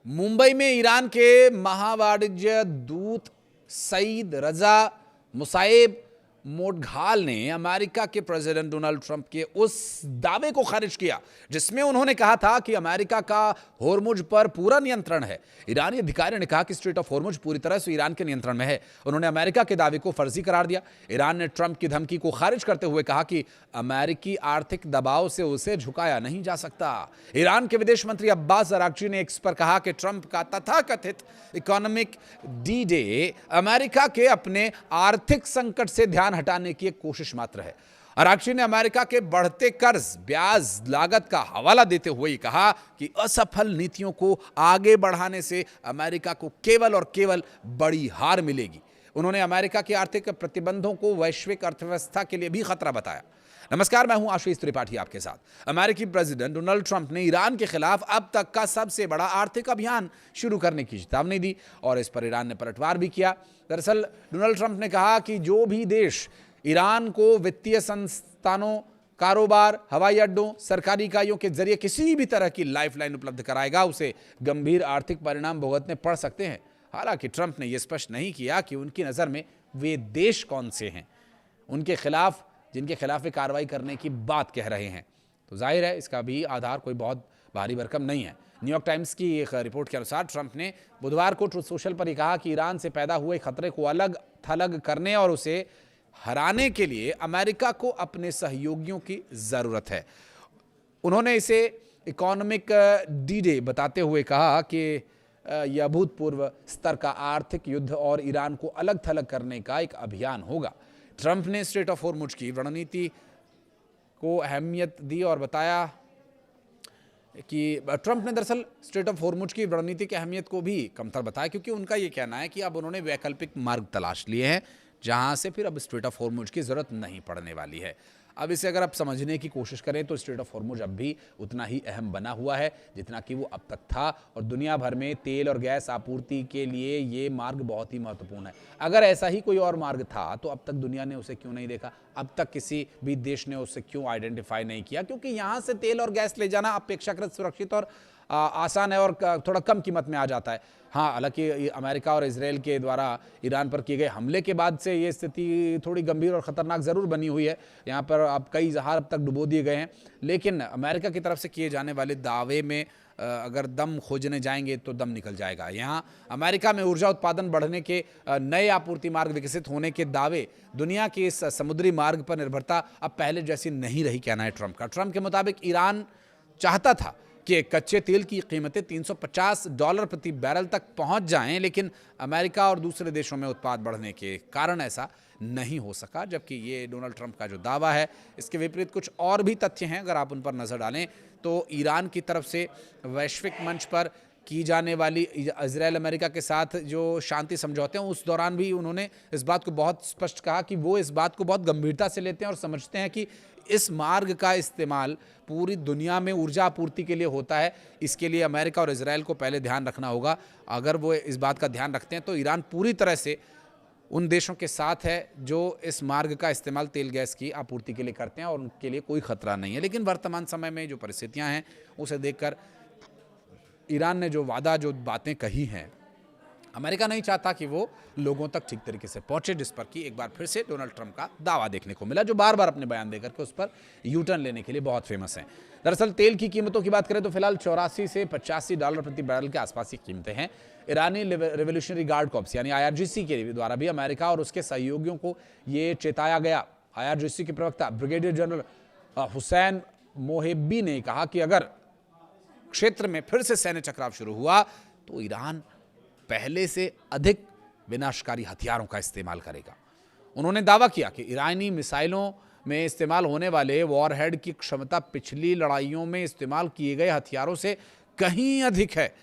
मुंबई में ईरान के महावाणिज्य दूत सईद रजा मुसाइब मोडघाल ने अमेरिका के प्रेसिडेंट डोनाल्ड ट्रंप के उस दावे को खारिज किया जिसमें उन्होंने कहा था कि अमेरिका का होर्मुज पर पूरा नियंत्रण है। ईरानी अधिकारी ने कहा कि स्ट्रेट ऑफ होर्मुज पूरी तरह से ईरान के नियंत्रण में है। उन्होंने अमेरिका के दावे को फर्जी करार दिया। ईरान ने ट्रंप की धमकी को खारिज करते हुए कहा कि अमेरिकी आर्थिक दबाव से उसे झुकाया नहीं जा सकता। ईरान के विदेश मंत्री अब्बास अरागची ने एक्स पर कहा कि ट्रंप का तथाकथित इकोनॉमिक डी डे अमेरिका के अपने आर्थिक संकट से ध्यान हटाने की एक कोशिश मात्र है। अरागची ने अमेरिका के बढ़ते कर्ज ब्याज लागत का हवाला देते हुए कहा कि असफल नीतियों को आगे बढ़ाने से अमेरिका को केवल और केवल बड़ी हार मिलेगी। उन्होंने अमेरिका के आर्थिक प्रतिबंधों को वैश्विक अर्थव्यवस्था के लिए भी खतरा बताया। नमस्कार, मैं हूं आशीष त्रिपाठी आपके साथ। अमेरिकी प्रेसिडेंट डोनाल्ड ट्रंप ने ईरान के खिलाफ अब तक का सबसे बड़ा आर्थिक अभियान शुरू करने की चेतावनी दी और इस पर ईरान ने पलटवार भी किया। दरअसल डोनाल्ड ट्रंप ने कहा कि जो भी देश ईरान को वित्तीय संस्थानों, कारोबार, हवाई अड्डों, सरकारी इकाइयों के जरिए किसी भी तरह की लाइफलाइन उपलब्ध कराएगा, उसे गंभीर आर्थिक परिणाम भुगतने पड़ सकते हैं। हालांकि ट्रंप ने यह स्पष्ट नहीं किया कि उनकी नज़र में वे देश कौन से हैं उनके खिलाफ जिनके खिलाफ वे कार्रवाई करने की बात कह रहे हैं। तो जाहिर है इसका भी आधार कोई बहुत भारी भरकम नहीं है। न्यूयॉर्क टाइम्स की एक रिपोर्ट के अनुसार ट्रंप ने बुधवार को ट्रुथ सोशल पर ही कहा कि ईरान से पैदा हुए खतरे को अलग थलग करने और उसे हराने के लिए अमेरिका को अपने सहयोगियों की जरूरत है। उन्होंने इसे इकोनॉमिक डी डे बताते हुए कहा कि यह अभूतपूर्व स्तर का आर्थिक युद्ध और ईरान को अलग थलग करने का एक अभियान होगा। ट्रंप ने स्ट्रेट ऑफ होर्मुज की रणनीति को अहमियत दी और बताया कि ट्रंप ने दरअसल स्ट्रेट ऑफ होर्मुज की रणनीति की अहमियत को भी कमतर बताया, क्योंकि उनका यह कहना है कि अब उन्होंने वैकल्पिक मार्ग तलाश लिए हैं जहां से फिर अब स्ट्रेट ऑफ होर्मुज की जरूरत नहीं पड़ने वाली है। अब इसे अगर आप समझने की कोशिश करें तो स्ट्रेट ऑफ होर्मुज अब भी उतना ही अहम बना हुआ है जितना कि वो अब तक था, और दुनिया भर में तेल और गैस आपूर्ति के लिए ये मार्ग बहुत ही महत्वपूर्ण है। अगर ऐसा ही कोई और मार्ग था तो अब तक दुनिया ने उसे क्यों नहीं देखा, अब तक किसी भी देश ने उसे क्यों आइडेंटिफाई नहीं किया? क्योंकि यहाँ से तेल और गैस ले जाना अपेक्षाकृत सुरक्षित और आसान है और थोड़ा कम कीमत में आ जाता है। हाँ, हालांकि अमेरिका और इजराइल के द्वारा ईरान पर किए गए हमले के बाद से ये स्थिति थोड़ी गंभीर और ख़तरनाक ज़रूर बनी हुई है। यहाँ पर अब कई जहाज़ अब तक डुबो दिए गए हैं, लेकिन अमेरिका की तरफ से किए जाने वाले दावे में अगर दम खोजने जाएंगे तो दम निकल जाएगा। यहाँ अमेरिका में ऊर्जा उत्पादन बढ़ने के नए आपूर्ति मार्ग विकसित होने के दावे, दुनिया के इस समुद्री मार्ग पर निर्भरता अब पहले जैसी नहीं रही, कहना है ट्रंप का। ट्रंप के मुताबिक ईरान चाहता था कि कच्चे तेल की कीमतें $350 प्रति बैरल तक पहुंच जाएं, लेकिन अमेरिका और दूसरे देशों में उत्पाद बढ़ने के कारण ऐसा नहीं हो सका। जबकि ये डोनाल्ड ट्रंप का जो दावा है, इसके विपरीत कुछ और भी तथ्य हैं। अगर आप उन पर नज़र डालें तो ईरान की तरफ से वैश्विक मंच पर की जाने वाली इजराइल अमेरिका के साथ जो शांति समझौते हैं, उस दौरान भी उन्होंने इस बात को बहुत स्पष्ट कहा कि वो इस बात को बहुत गंभीरता से लेते हैं और समझते हैं कि इस मार्ग का इस्तेमाल पूरी दुनिया में ऊर्जा आपूर्ति के लिए होता है। इसके लिए अमेरिका और इजराइल को पहले ध्यान रखना होगा। अगर वो इस बात का ध्यान रखते हैं तो ईरान पूरी तरह से उन देशों के साथ है जो इस मार्ग का इस्तेमाल तेल गैस की आपूर्ति के लिए करते हैं और उनके लिए कोई खतरा नहीं है। लेकिन वर्तमान समय में जो परिस्थितियां हैं उसे देखकर ईरान ने जो बातें कही हैं, अमेरिका नहीं चाहता कि वो लोगों तक ठीक तरीके से पहुंचे, जिस पर कि एक बार फिर से डोनाल्ड ट्रंप का दावा देखने को मिला, जो बार बार अपने बयान देकर के उस पर यू टर्न लेने के लिए बहुत फेमस हैं। दरअसल तेल की कीमतों की बात करें तो फिलहाल $84 से $85 प्रति बैरल के आसपास की कीमतें हैं। ईरानी रेवोल्यूशनरी गार्ड कॉर्प्स यानी IRGC के द्वारा भी अमेरिका और उसके सहयोगियों को ये चेताया गया। IRGC के प्रवक्ता ब्रिगेडियर जनरल हुसैन मोहेब्बी ने कहा कि अगर क्षेत्र में फिर से सैन्य टकराव शुरू हुआ तो ईरान पहले से अधिक विनाशकारी हथियारों का इस्तेमाल करेगा। उन्होंने दावा किया कि ईरानी मिसाइलों में इस्तेमाल होने वाले वॉरहेड की क्षमता पिछली लड़ाइयों में इस्तेमाल किए गए हथियारों से कहीं अधिक है।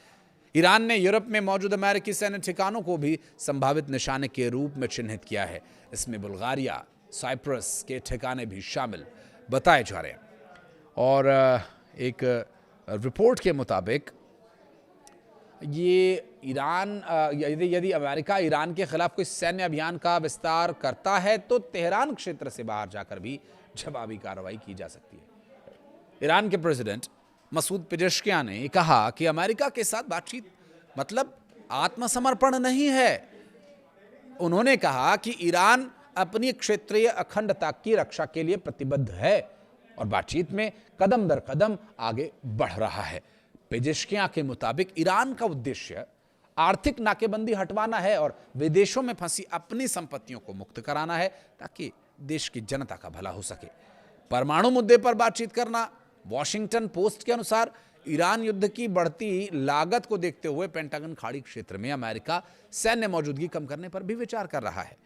ईरान ने यूरोप में मौजूद अमेरिकी सैन्य ठिकानों को भी संभावित निशाने के रूप में चिन्हित किया है। इसमें बुल्गारिया, साइप्रस के ठिकाने भी शामिल बताए जा रहे हैं। और एक रिपोर्ट के मुताबिक ये ईरान यदि अमेरिका ईरान के खिलाफ कोई सैन्य अभियान का विस्तार करता है तो तेहरान क्षेत्र से बाहर जाकर भी जवाबी कार्रवाई की जा सकती है। ईरान के प्रेसिडेंट मसूद पेजेश्कियान ने कहा कि अमेरिका के साथ बातचीत मतलब आत्मसमर्पण नहीं है। उन्होंने कहा कि ईरान अपनी क्षेत्रीय अखंडता की रक्षा के लिए प्रतिबद्ध है और बातचीत में कदम दर कदम आगे बढ़ रहा है। पेजेश्कियां के मुताबिक ईरान का उद्देश्य आर्थिक नाकेबंदी हटवाना है और विदेशों में फंसी अपनी संपत्तियों को मुक्त कराना है ताकि देश की जनता का भला हो सके। परमाणु मुद्दे पर बातचीत करना। वॉशिंगटन पोस्ट के अनुसार ईरान युद्ध की बढ़ती लागत को देखते हुए पेंटागन खाड़ी क्षेत्र में अमेरिका सैन्य मौजूदगी कम करने पर भी विचार कर रहा है।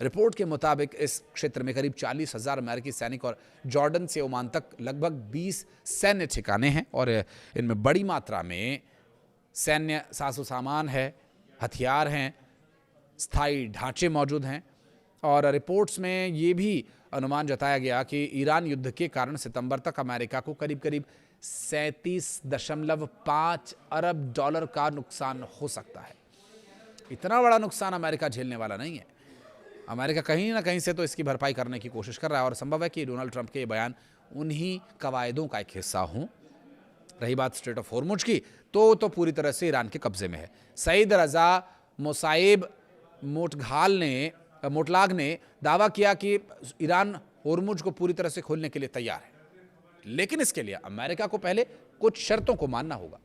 रिपोर्ट के मुताबिक इस क्षेत्र में करीब 40,000 अमेरिकी सैनिक और जॉर्डन से ओमान तक लगभग 20 सैन्य ठिकाने हैं और इनमें बड़ी मात्रा में सैन्य साजो सामान है, हथियार हैं, स्थायी ढांचे मौजूद हैं। और रिपोर्ट्स में ये भी अनुमान जताया गया कि ईरान युद्ध के कारण सितंबर तक अमेरिका को करीब करीब 37.5 अरब डॉलर का नुकसान हो सकता है। इतना बड़ा नुकसान अमेरिका झेलने वाला नहीं है। अमेरिका कहीं ना कहीं से तो इसकी भरपाई करने की कोशिश कर रहा है और संभव है कि डोनाल्ड ट्रंप के ये बयान उन्हीं कवायदों का एक हिस्सा हों। रही बात स्ट्रेट ऑफ होर्मुज की, तो पूरी तरह से ईरान के कब्जे में है। सईद रजा मुसाइब मोटलाग ने दावा किया कि ईरान होर्मुज को पूरी तरह से खोलने के लिए तैयार है, लेकिन इसके लिए अमेरिका को पहले कुछ शर्तों को मानना होगा।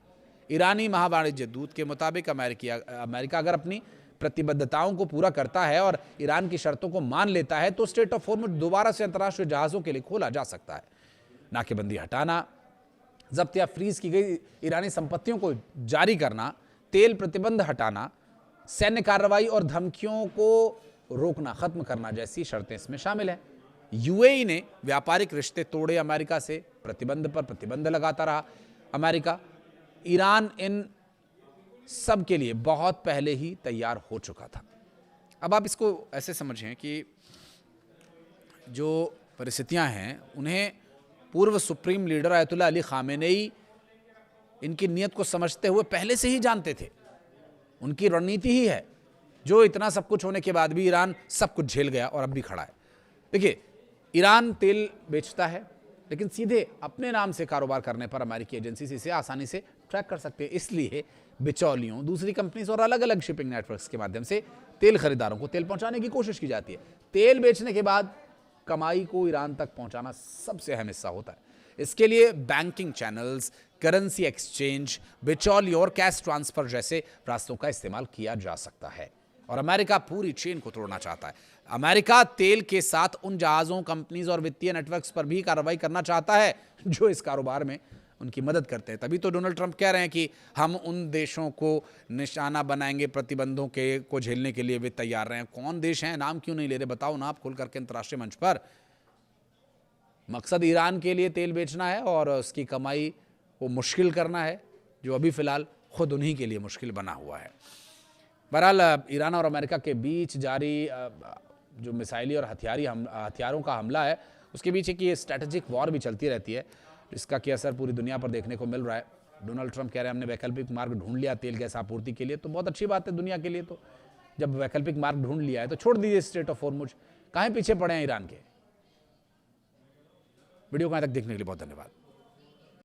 ईरानी महावाणिज्य दूत के मुताबिक अमेरिका अगर अपनी प्रतिबद्धताओं को पूरा करता है और ईरान की शर्तों को मान लेता है तो स्ट्रेट ऑफ होर्मुज दोबारा से अंतर्राष्ट्रीय जहाजों के लिए खोला जा सकता है। नाकेबंदी हटाना, जब्त या फ्रीज की गई ईरानी संपत्तियों को जारी करना, तेल प्रतिबंध हटाना, सैन्य कार्रवाई और धमकियों को रोकना, खत्म करना जैसी शर्तें इसमें शामिल हैं। यूएई ने व्यापारिक रिश्ते तोड़े अमेरिका से, प्रतिबंध पर प्रतिबंध लगाता रहा अमेरिका। ईरान इन सब के लिए बहुत पहले ही तैयार हो चुका था। अब आप इसको ऐसे समझें कि जो परिस्थितियां हैं उन्हें पूर्व supreme leader Ayatollah Ali Khamenei इनकी नीयत को समझते हुए पहले से ही जानते थे। उनकी रणनीति ही है जो इतना सब कुछ होने के बाद भी ईरान सब कुछ झेल गया और अब भी खड़ा है। देखिए, ईरान तेल बेचता है लेकिन सीधे अपने नाम से कारोबार करने पर अमेरिकी एजेंसी इसे आसानी से ट्रैक कर सकते हैं। इसलिए बिचौलियों, दूसरी कंपनीज और अलग अलग शिपिंग नेटवर्क्स के माध्यम से तेल खरीदारों को तेल पहुंचाने की कोशिश की जाती है। तेल बेचने के बाद कमाई को ईरान तक पहुंचाना सबसे अहम हिस्सा होता है। इसके लिए बैंकिंग चैनल्स, करेंसी एक्सचेंज, बिचौलियों और कैश ट्रांसफर जैसे रास्तों का इस्तेमाल किया जा सकता है और अमेरिका पूरी चेन को तोड़ना चाहता है। अमेरिका तेल के साथ उन जहाज़ों, कंपनीज और वित्तीय नेटवर्क्स पर भी कार्रवाई करना चाहता है जो इस कारोबार में उनकी मदद करते हैं। तभी तो डोनाल्ड ट्रंप कह रहे हैं कि हम उन देशों को निशाना बनाएंगे प्रतिबंधों को झेलने के लिए वे तैयार रहे हैं। कौन देश हैं, नाम क्यों नहीं ले रहे, बताओ ना आप खुल करके अंतर्राष्ट्रीय मंच पर। मकसद ईरान के लिए तेल बेचना है और उसकी कमाई को मुश्किल करना है, जो अभी फिलहाल खुद उन्हीं के लिए मुश्किल बना हुआ है। बहरहाल ईरान और अमेरिका के बीच जारी जो मिसाइली और हथियारों का हमला है, उसके बीच एक ये स्ट्रैटेजिक वॉर भी चलती रहती है, जिसका कि असर पूरी दुनिया पर देखने को मिल रहा है। डोनाल्ड ट्रंप कह रहे हैं हमने वैकल्पिक मार्ग ढूंढ लिया तेल गैस आपूर्ति के लिए, तो बहुत अच्छी बात है दुनिया के लिए। तो जब वैकल्पिक मार्ग ढूंढ लिया है तो छोड़ दीजिए स्ट्रेट ऑफ होर्मुज, काहे पीछे पड़े हैं ईरान के। वीडियो को यहाँ तक देखने के लिए बहुत धन्यवाद।